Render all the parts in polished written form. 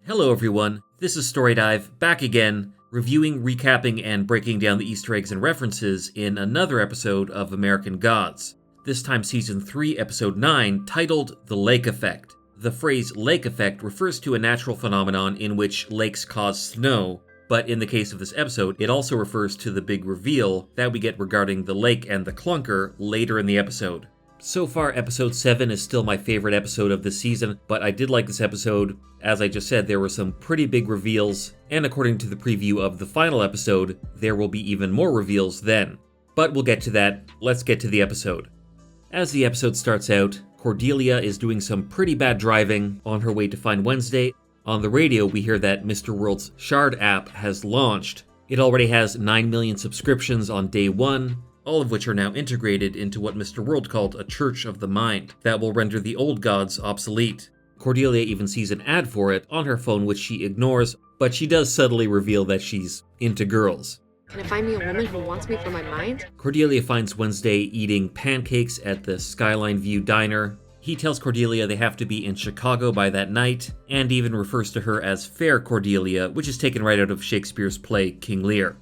Hello everyone, this is Story Dive, back again, reviewing, recapping, and breaking down the Easter eggs and references in another episode of American Gods. This time Season 3, Episode 9, titled The Lake Effect. The phrase lake effect refers to a natural phenomenon in which lakes cause snow, but in the case of this episode, it also refers to the big reveal that we get regarding the lake and the clunker later in the episode. So far, Episode 7 is still my favorite episode of this season, but I did like this episode. As I just said, there were some pretty big reveals, and according to the preview of the final episode, there will be even more reveals then. But we'll get to that. Let's get to the episode. As the episode starts out, Cordelia is doing some pretty bad driving on her way to find Wednesday. On the radio, we hear that Mr. World's Shard app has launched. It already has 9 million subscriptions on day 1, all of which are now integrated into what Mr. World called a Church of the Mind that will render the old gods obsolete. Cordelia even sees an ad for it on her phone, which she ignores, but she does subtly reveal that she's into girls. Can it find me a woman who wants me for my mind? Cordelia finds Wednesday eating pancakes at the Skyline View Diner. He tells Cordelia they have to be in Chicago by that night, and even refers to her as Fair Cordelia, which is taken right out of Shakespeare's play King Lear.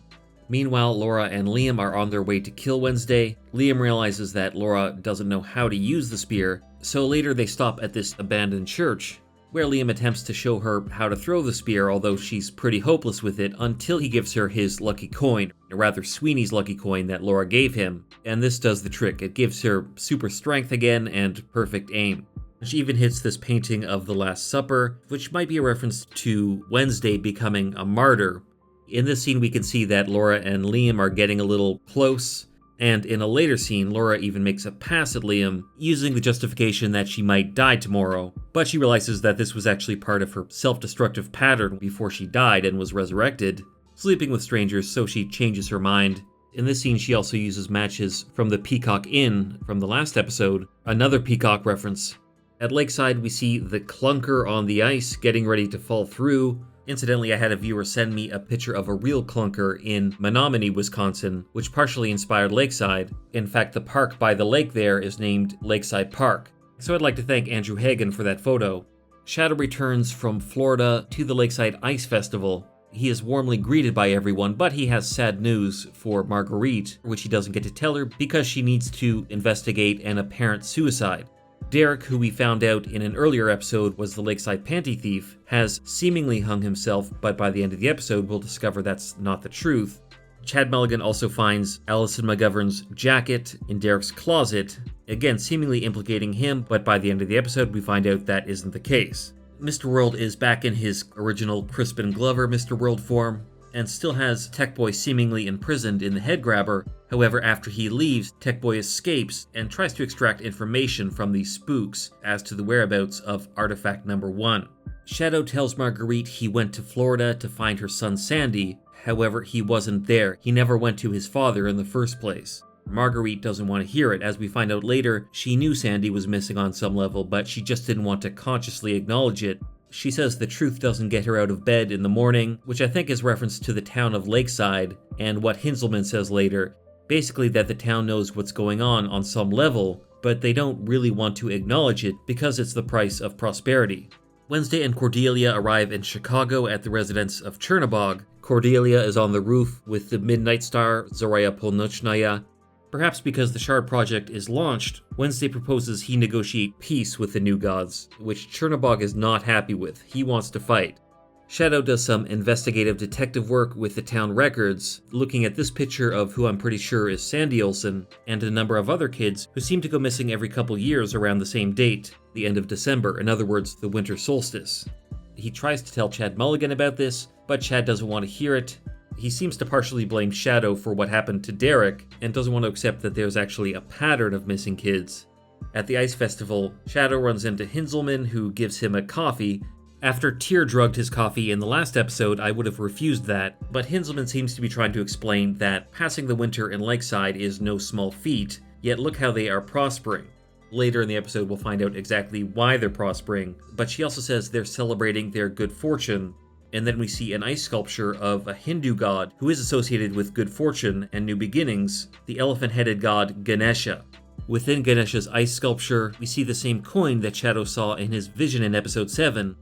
Meanwhile, Laura and Liam are on their way to kill Wednesday. Liam realizes that Laura doesn't know how to use the spear, so later they stop at this abandoned church, where Liam attempts to show her how to throw the spear, although she's pretty hopeless with it until he gives her his lucky coin, or rather Sweeney's lucky coin that Laura gave him, and this does the trick. It gives her super strength again and perfect aim. She even hits this painting of the Last Supper, which might be a reference to Wednesday becoming a martyr. In this scene we can see that Laura and Liam are getting a little close, and in a later scene, Laura even makes a pass at Liam, using the justification that she might die tomorrow, but she realizes that this was actually part of her self-destructive pattern before she died and was resurrected, sleeping with strangers, so she changes her mind. In this scene, she also uses matches from the Peacock Inn from the last episode, another Peacock reference. At Lakeside, we see the clunker on the ice getting ready to fall through. Incidentally, I had a viewer send me a picture of a real clunker in Menominee, Wisconsin, which partially inspired Lakeside. In fact, the park by the lake there is named Lakeside Park. So I'd like to thank Andrew Hagen for that photo. Shadow returns from Florida to the Lakeside Ice Festival. He is warmly greeted by everyone, but he has sad news for Marguerite, which he doesn't get to tell her because she needs to investigate an apparent suicide. Derek, who we found out in an earlier episode was the Lakeside Panty Thief, has seemingly hung himself, but by the end of the episode we'll discover that's not the truth. Chad Mulligan also finds Allison McGovern's jacket in Derek's closet, again seemingly implicating him, but by the end of the episode we find out that isn't the case. Mr. World is back in his original Crispin Glover Mr. World form, and still has Tech Boy seemingly imprisoned in the head grabber. However, after he leaves, Tech Boy escapes and tries to extract information from these spooks as to the whereabouts of artifact number 1. Shadow tells Marguerite he went to Florida to find her son Sandy. However, he wasn't there. He never went to his father in the first place. Marguerite doesn't want to hear it. As we find out later, she knew Sandy was missing on some level, but she just didn't want to consciously acknowledge it. She says the truth doesn't get her out of bed in the morning, which I think is reference to the town of Lakeside, and what Hinzelman says later. Basically that the town knows what's going on some level, but they don't really want to acknowledge it because it's the price of prosperity. Wednesday and Cordelia arrive in Chicago at the residence of Chernobog. Cordelia is on the roof with the Midnight Star, Zoraya Polnochnaya. Perhaps because the Shard Project is launched, Wednesday proposes he negotiate peace with the new gods, which Chernobog is not happy with. He wants to fight. Shadow does some investigative detective work with the town records, looking at this picture of who I'm pretty sure is Sandy Olsen, and a number of other kids who seem to go missing every couple years around the same date, the end of December, in other words, the winter solstice. He tries to tell Chad Mulligan about this, but Chad doesn't want to hear it. He seems to partially blame Shadow for what happened to Derek, and doesn't want to accept that there's actually a pattern of missing kids. At the Ice Festival, Shadow runs into Hinzelman, who gives him a coffee. After Tyr drugged his coffee in the last episode, I would have refused that, but Hinzelman seems to be trying to explain that passing the winter in Lakeside is no small feat, yet look how they are prospering. Later in the episode we'll find out exactly why they're prospering, but she also says they're celebrating their good fortune. And then we see an ice sculpture of a Hindu god who is associated with good fortune and new beginnings, the elephant-headed god Ganesha. Within Ganesha's ice sculpture, we see the same coin that Shadow saw in his vision in episode 7.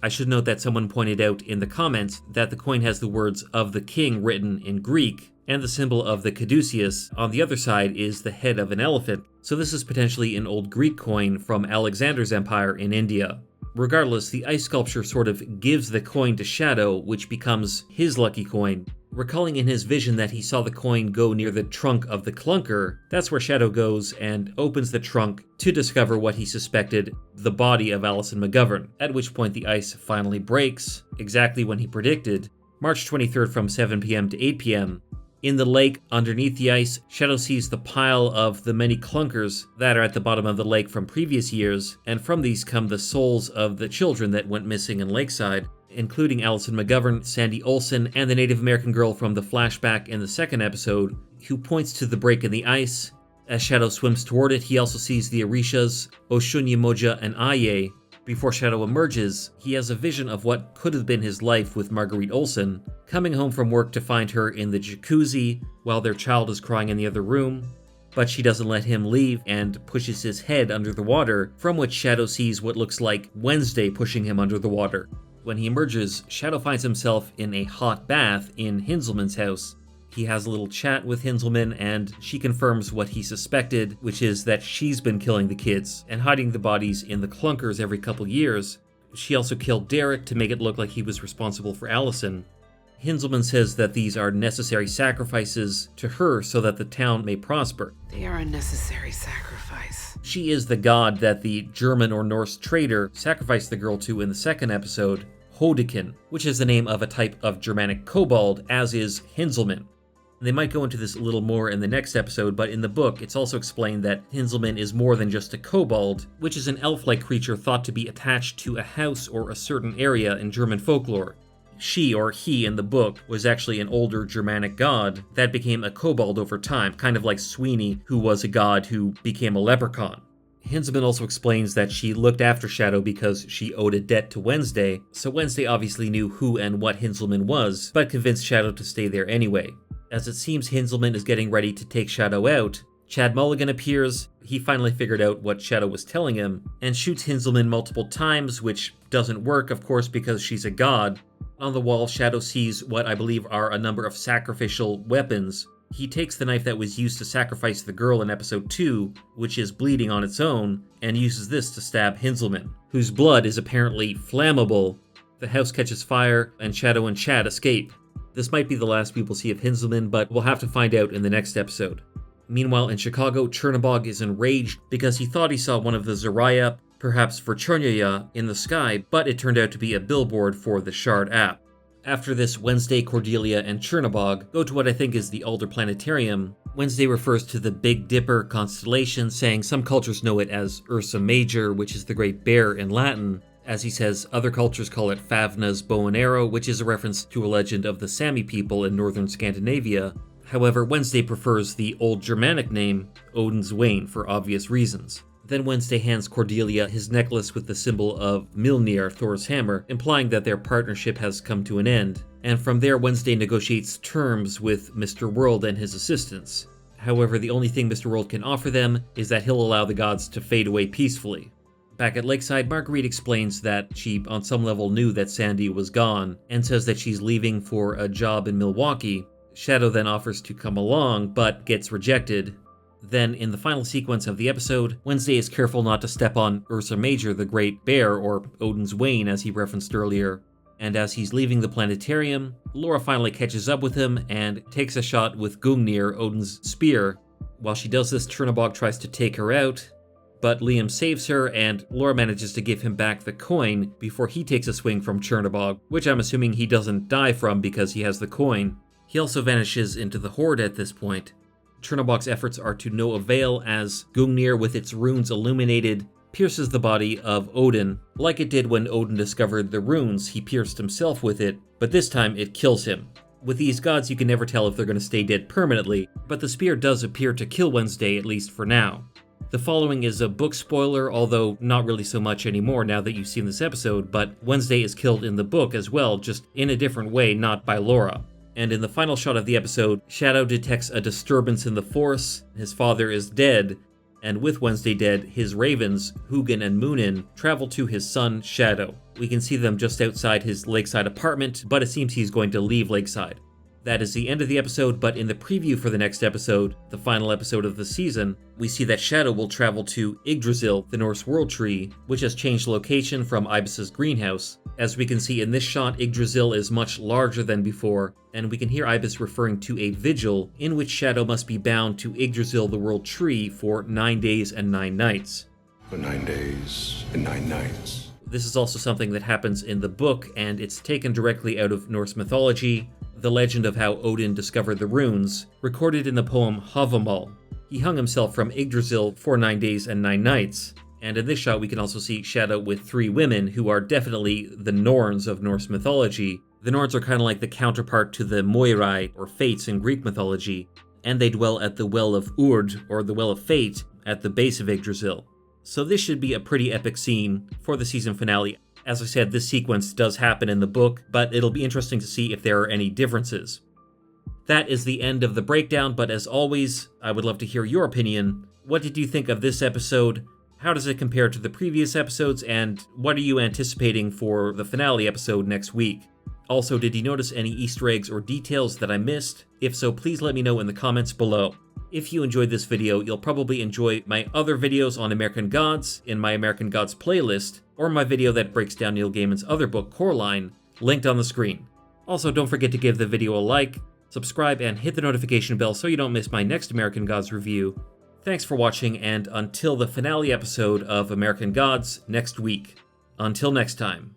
I should note that someone pointed out in the comments that the coin has the words "of the king" written in Greek, and the symbol of the CADUCEUS on the other side is the head of an elephant, so this is potentially an old Greek coin from Alexander's empire in India. Regardless, the ice sculpture sort of gives the coin to Shadow, which becomes his lucky coin. Recalling in his vision that he saw the coin go near the trunk of the clunker, that's where Shadow goes and opens the trunk to discover what he suspected, the body of Alison McGovern, at which point the ice finally breaks, exactly when he predicted, March 23rd from 7 p.m. to 8 p.m. In the lake, underneath the ice, Shadow sees the pile of the many clunkers that are at the bottom of the lake from previous years, and from these come the souls of the children that went missing in Lakeside, including Alison McGovern, Sandy Olson, and the Native American girl from the flashback in the second episode, who points to the break in the ice. As Shadow swims toward it, he also sees the Orishas, OSHUN, YEMOJA, and Aye. Before Shadow emerges, he has a vision of what could have been his life with Marguerite Olson, coming home from work to find her in the jacuzzi while their child is crying in the other room, but she doesn't let him leave and pushes his head under the water, from which Shadow sees what looks like Wednesday pushing him under the water. When he emerges, Shadow finds himself in a hot bath in Hinzelman's house. He has a little chat with Hinzelman, and she confirms what he suspected, which is that she's been killing the kids and hiding the bodies in the clunkers every couple years. She also killed Derek to make it look like he was responsible for Allison. Hinzelman says that these are necessary sacrifices to her so that the town may prosper. They are a necessary sacrifice. She is the god that the German or Norse trader sacrificed the girl to in the second episode, Hodikin, which is the name of a type of Germanic kobold, as is Hinzelman. They might go into this a little more in the next episode, but in the book, it's also explained that Hinzelman is more than just a kobold, which is an elf-like creature thought to be attached to a house or a certain area in German folklore. She, or he in the book, was actually an older Germanic god that became a kobold over time, kind of like Sweeney, who was a god who became a leprechaun. Hinzelman also explains that she looked after Shadow because she owed a debt to Wednesday, so Wednesday obviously knew who and what Hinzelman was, but convinced Shadow to stay there anyway. As it seems Hinzelman is getting ready to take Shadow out, Chad Mulligan appears. He finally figured out what Shadow was telling him, and shoots Hinzelman multiple times, which doesn't work, of course, because she's a god. On the wall, Shadow sees what I believe are a number of sacrificial weapons. He takes the knife that was used to sacrifice the girl in episode 2, which is bleeding on its own, and uses this to stab Hinzelman, whose blood is apparently flammable. The house catches fire, and Shadow and Chad escape. This might be the last we will see of Hinzelman, but we'll have to find out in the next episode. Meanwhile, in Chicago, Chernobog is enraged because he thought he saw one of the Zaraya, perhaps Verchernaya, in the sky, but it turned out to be a billboard for the Shard app. After this, Wednesday, Cordelia, and Chernobog go to what I think is the Alder Planetarium. Wednesday refers to the Big Dipper constellation, saying some cultures know it as Ursa Major, which is the Great Bear in Latin. As he says, other cultures call it FAVNA'S bow and arrow, which is a reference to a legend of the Sami people in northern Scandinavia. However, Wednesday prefers the Old Germanic name, Odin's WAIN, for obvious reasons. Then Wednesday hands Cordelia his necklace with the symbol of Mjolnir, Thor's hammer, implying that their partnership has come to an end. And from there, Wednesday negotiates terms with Mr. World and his assistants. However, the only thing Mr. World can offer them is that he'll allow the gods to fade away peacefully. Back at Lakeside, Marguerite explains that she, on some level, knew that Sandy was gone, and says that she's leaving for a job in Milwaukee. Shadow then offers to come along, but gets rejected. Then, in the final sequence of the episode, Wednesday is careful not to step on Ursa Major, the Great Bear, or Odin's WAIN, as he referenced earlier. And as he's leaving the planetarium, Laura finally catches up with him and takes a shot with GUNGNIR, Odin's spear. While she does this, Chernobog tries to take her out, but Liam saves her, and Laura manages to give him back the coin before he takes a swing from Chernobog, which I'm assuming he doesn't die from because he has the coin. He also vanishes into the Horde at this point. Chernobog's efforts are to no avail as GUNGNIR, with its runes illuminated, pierces the body of Odin. Like it did when Odin discovered the runes, he pierced himself with it, but this time it kills him. With these gods, you can never tell if they're going to stay dead permanently, but the spear does appear to kill Wednesday, at least for now. The following is a book spoiler, although not really so much anymore now that you've seen this episode, but Wednesday is killed in the book as well, just in a different way, not by Laura. And in the final shot of the episode, Shadow detects a disturbance in the Force, his father is dead, and with Wednesday dead, his ravens, Hugin and Moonin, travel to his son, Shadow. We can see them just outside his lakeside apartment, but it seems he's going to leave Lakeside. That is the end of the episode, but in the preview for the next episode, the final episode of the season, we see that Shadow will travel to Yggdrasil, the Norse world tree, which has changed location from Ibis's greenhouse. As we can see in this shot, Yggdrasil is much larger than before, and we can hear Ibis referring to a vigil in which Shadow must be bound to Yggdrasil, the world tree, for 9 days and 9 nights. For 9 days and 9 nights. This is also something that happens in the book, and it's taken directly out of Norse mythology. The legend of how Odin discovered the runes, recorded in the poem Havamal. He hung himself from Yggdrasil for 9 days and 9 nights, and in this shot we can also see Shadow with 3 women who are definitely the Norns of Norse mythology. The Norns are kind of like the counterpart to the Moirai, or Fates in Greek mythology, and they dwell at the Well of Urd, or the Well of Fate, at the base of Yggdrasil. So this should be a pretty epic scene for the season finale. As I said, this sequence does happen in the book, but it'll be interesting to see if there are any differences. That is the end of the breakdown, but as always, I would love to hear your opinion. What did you think of this episode? How does it compare to the previous episodes? And what are you anticipating for the finale episode next week? Also, did you notice any Easter eggs or details that I missed? If so, please let me know in the comments below. If you enjoyed this video, you'll probably enjoy my other videos on American Gods in my American Gods playlist, or my video that breaks down Neil Gaiman's other book, Coraline, linked on the screen. Also, don't forget to give the video a like, subscribe, and hit the notification bell so you don't miss my next American Gods review. Thanks for watching, and until the finale episode of American Gods next week. Until next time.